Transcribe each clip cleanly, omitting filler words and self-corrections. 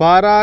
12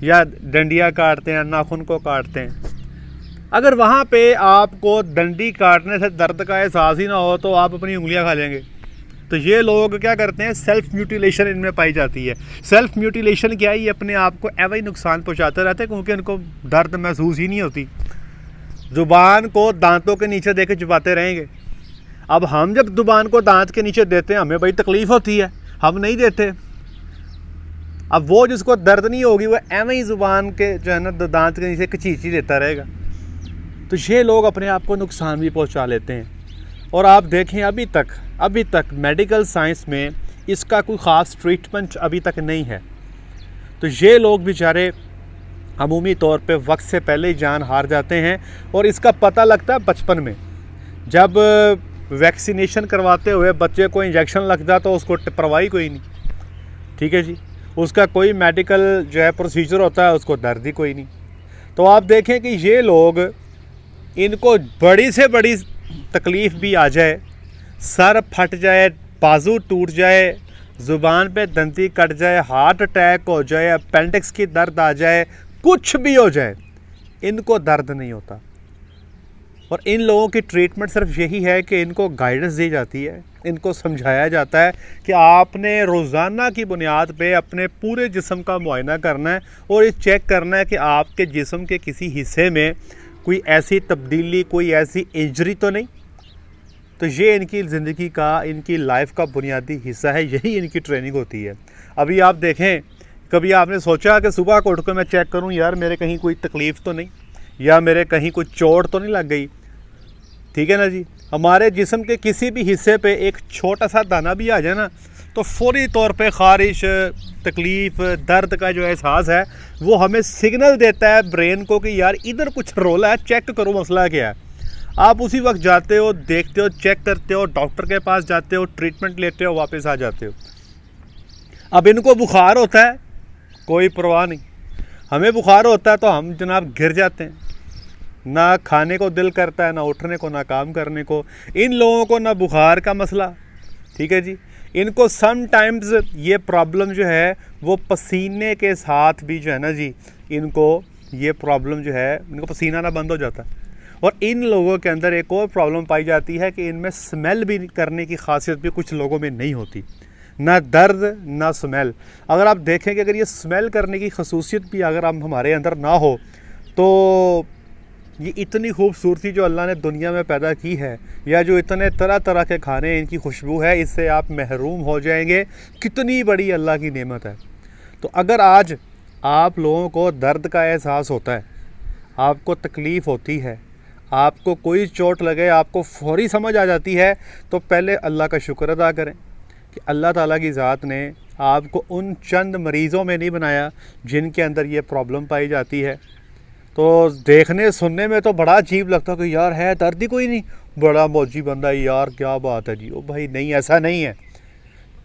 یا ڈنڈیاں کاٹتے ہیں، ناخن کو کاٹتے ہیں. اگر وہاں پہ آپ کو ڈنڈی کاٹنے سے درد کا احساس ہی نہ ہو تو آپ اپنی انگلیاں کھا لیں گے. تو یہ لوگ کیا کرتے ہیں، سیلف میوٹیلیشن ان میں پائی جاتی ہے. سیلف میوٹیلیشن کیا ہے، یہ اپنے آپ کو ایوہ ہی نقصان پہنچاتے رہتے ہیں کیونکہ ان کو درد محسوس ہی نہیں ہوتی. زبان کو دانتوں کے نیچے دے کے چباتے رہیں گے. اب ہم جب زبان کو دانت کے نیچے دیتے ہیں ہمیں بڑی تکلیف ہوتی ہے، ہم نہیں دیتے. اب وہ جس کو درد نہیں ہوگی وہ ایوہ ہی زبان کے جو ہے نا دانت کے نیچے کچیچی دیتا رہے گا. تو یہ لوگ اپنے آپ کو نقصان بھی پہنچا لیتے ہیں. اور آپ دیکھیں ابھی تک میڈیکل سائنس میں اس کا کوئی خاص ٹریٹمنٹ ابھی تک نہیں ہے. تو یہ لوگ بیچارے عمومی طور پہ وقت سے پہلے ہی جان ہار جاتے ہیں. اور اس کا پتہ لگتا ہے بچپن میں، جب ویکسینیشن کرواتے ہوئے بچے کو انجیکشن لگتا تو اس کو پرواہی کوئی نہیں. ٹھیک ہے جی، اس کا کوئی میڈیکل جو ہے پروسیجر ہوتا ہے اس کو درد ہی کوئی نہیں. تو آپ دیکھیں کہ یہ لوگ، ان کو بڑی سے بڑی تکلیف بھی آ جائے، سر پھٹ جائے، بازو ٹوٹ جائے، زبان پہ دنتی کٹ جائے، ہارٹ اٹیک ہو جائے، اپینڈکس کی درد آ جائے، کچھ بھی ہو جائے، ان کو درد نہیں ہوتا. اور ان لوگوں کی ٹریٹمنٹ صرف یہی ہے کہ ان کو گائیڈنس دی جاتی ہے، ان کو سمجھایا جاتا ہے کہ آپ نے روزانہ کی بنیاد پہ اپنے پورے جسم کا معائنہ کرنا ہے اور یہ چیک کرنا ہے کہ آپ کے جسم کے کسی حصے میں کوئی ایسی تبدیلی، کوئی ایسی انجری تو نہیں. تو یہ ان کی زندگی کا، ان کی لائف کا بنیادی حصہ ہے، یہی ان کی ٹریننگ ہوتی ہے. ابھی آپ دیکھیں، کبھی آپ نے سوچا کہ صبح کو اٹھ کے میں چیک کروں یار میرے کہیں کوئی تکلیف تو نہیں، یا میرے کہیں کوئی چوٹ تو نہیں لگ گئی. ٹھیک ہے نا جی، ہمارے جسم کے کسی بھی حصے پہ ایک چھوٹا سا دانہ بھی آ جائے نا تو فوری طور پہ خارش، تکلیف، درد کا جو احساس ہے وہ ہمیں سگنل دیتا ہے برین کو کہ یار ادھر کچھ رولا ہے، چیک کرو مسئلہ کیا ہے. آپ اسی وقت جاتے ہو، دیکھتے ہو، چیک کرتے ہو، ڈاکٹر کے پاس جاتے ہو، ٹریٹمنٹ لیتے ہو، واپس آ جاتے ہو. اب ان کو بخار ہوتا ہے، کوئی پرواہ نہیں. ہمیں بخار ہوتا ہے تو ہم جناب گر جاتے ہیں، نہ کھانے کو دل کرتا ہے، نہ اٹھنے کو، نہ کام کرنے کو. ان لوگوں کو نہ بخار کا مسئلہ. ٹھیک ہے جی، ان کو سم ٹائمز یہ پرابلم جو ہے وہ پسینے کے ساتھ بھی جو ہے نا جی، ان کو یہ پرابلم جو ہے، ان کو پسینہ نہ بند ہو جاتا. اور ان لوگوں کے اندر ایک اور پرابلم پائی جاتی ہے کہ ان میں سمیل بھی کرنے کی خاصیت بھی کچھ لوگوں میں نہیں ہوتی، نہ درد نہ سمیل. اگر آپ دیکھیں کہ اگر یہ سمیل کرنے کی خصوصیت بھی اگر ہمارے اندر نہ ہو تو یہ اتنی خوبصورتی جو اللہ نے دنیا میں پیدا کی ہے، یا جو اتنے طرح طرح کے کھانے ان کی خوشبو ہے، اس سے آپ محروم ہو جائیں گے. کتنی بڑی اللہ کی نعمت ہے. تو اگر آج آپ لوگوں کو درد کا احساس ہوتا ہے، آپ کو تکلیف ہوتی ہے، آپ کو کوئی چوٹ لگے آپ کو فوری سمجھ آ جاتی ہے، تو پہلے اللہ کا شکر ادا کریں کہ اللہ تعالیٰ کی ذات نے آپ کو ان چند مریضوں میں نہیں بنایا جن کے اندر یہ پرابلم پائی جاتی ہے. تو دیکھنے سننے میں تو بڑا عجیب لگتا کہ یار ہے درد ہی کوئی نہیں، بڑا موجی بندہ ہے یار، کیا بات ہے جی. او بھائی نہیں، ایسا نہیں ہے.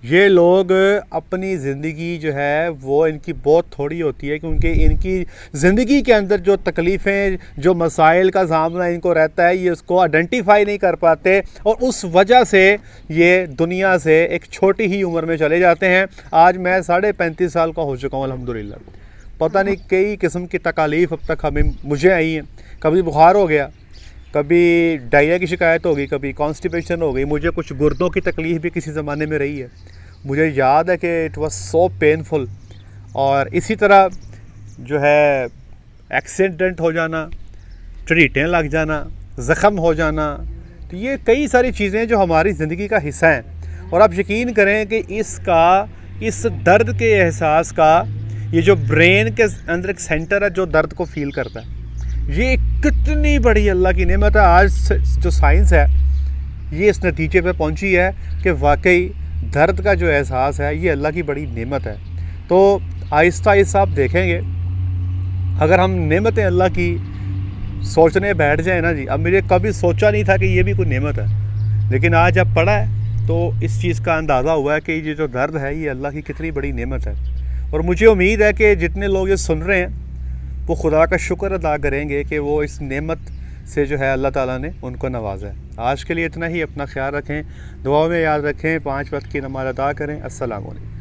یہ لوگ اپنی زندگی جو ہے وہ ان کی بہت تھوڑی ہوتی ہے، کیونکہ ان کی زندگی کے اندر جو تکلیفیں، جو مسائل کا سامنا ان کو رہتا ہے، یہ اس کو آئیڈینٹیفائی نہیں کر پاتے، اور اس وجہ سے یہ دنیا سے ایک چھوٹی ہی عمر میں چلے جاتے ہیں. آج میں 35.5 سال کا ہو چکا ہوں الحمدللہ. پتہ نہیں کئی قسم کی تکالیف اب تک مجھے آئی ہیں. کبھی بخار ہو گیا، کبھی ڈائریا کی شکایت ہوگی، کبھی کانسٹیپیشن ہو گئی، مجھے کچھ گردوں کی تکلیف بھی کسی زمانے میں رہی ہے. مجھے یاد ہے کہ اٹ واز سو پینفل. اور اسی طرح جو ہے ایکسیڈنٹ ہو جانا، ٹریٹیں لگ جانا، زخم ہو جانا، تو یہ کئی ساری چیزیں جو ہماری زندگی کا حصہ ہیں. اور آپ یقین کریں کہ اس درد کے احساس کا، یہ جو برین کے اندر ایک سینٹر ہے جو درد کو فیل کرتا ہے، یہ کتنی بڑی اللہ کی نعمت ہے. آج جو سائنس ہے یہ اس نتیجے پہ پہنچی ہے کہ واقعی درد کا جو احساس ہے یہ اللہ کی بڑی نعمت ہے. تو آہستہ آہستہ آپ دیکھیں گے اگر ہم نعمتیں اللہ کی سوچنے بیٹھ جائیں نا جی. اب مجھے کبھی سوچا نہیں تھا کہ یہ بھی کوئی نعمت ہے، لیکن آج جب پڑھا ہے تو اس چیز کا اندازہ ہوا ہے کہ یہ جو درد ہے یہ اللہ کی کتنی بڑی نعمت ہے. اور مجھے امید ہے کہ جتنے لوگ یہ سن رہے ہیں وہ خدا کا شکر ادا کریں گے کہ وہ اس نعمت سے جو ہے اللہ تعالیٰ نے ان کو نوازا ہے. آج کے لیے اتنا ہی. اپنا خیال رکھیں، دعاؤں میں یاد رکھیں، 5 وقت کی نماز ادا کریں. السلام علیکم.